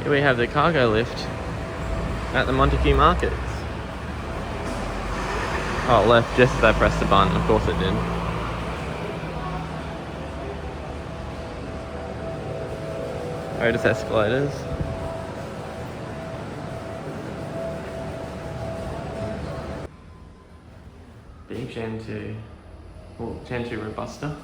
Here we have the cargo lift at the Montague markets. Oh, it left just as I pressed the button, of course it did. Otis escalators. Big Gen2, well, Gen2 Robusta.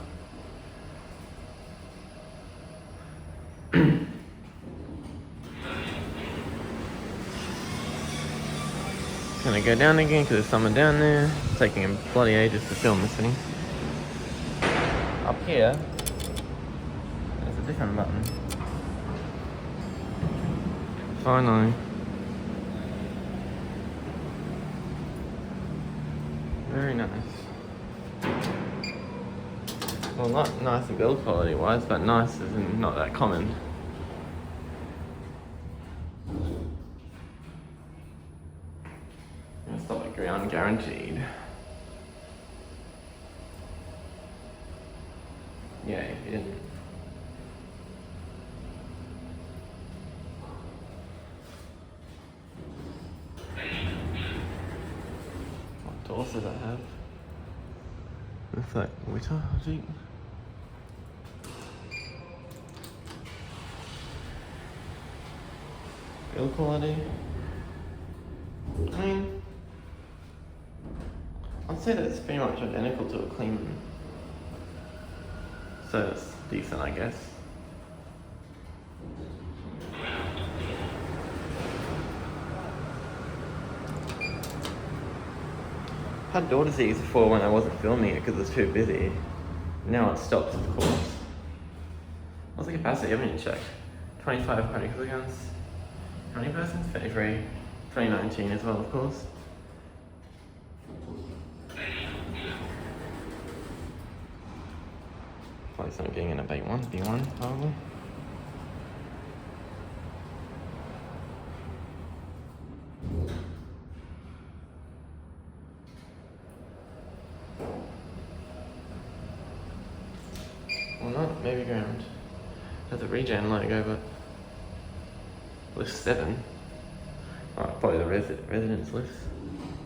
Gonna go down again because there's someone down there. It's taking him bloody ages to film this thing. Up here, there's a different button. Finally. Very nice. Well, not nice in build quality wise, but nice as in not that common. It's not like ground guaranteed. Yeah, he didn't. What doors does that have? Looks like Wittur, I think. Build quality. I mean, I'd say that's pretty much identical to a clean one. So it's decent, I guess. I had door disease before when I wasn't filming it because it was too busy. Now it stops, of course. What's the capacity? I haven't even checked. 2,500 kilograms. How many persons? 33. 2019 as well, of course. Probably something getting in a B1, probably. Well, not maybe ground. Has a regen logo, but lift 7. Alright, probably the residence lifts.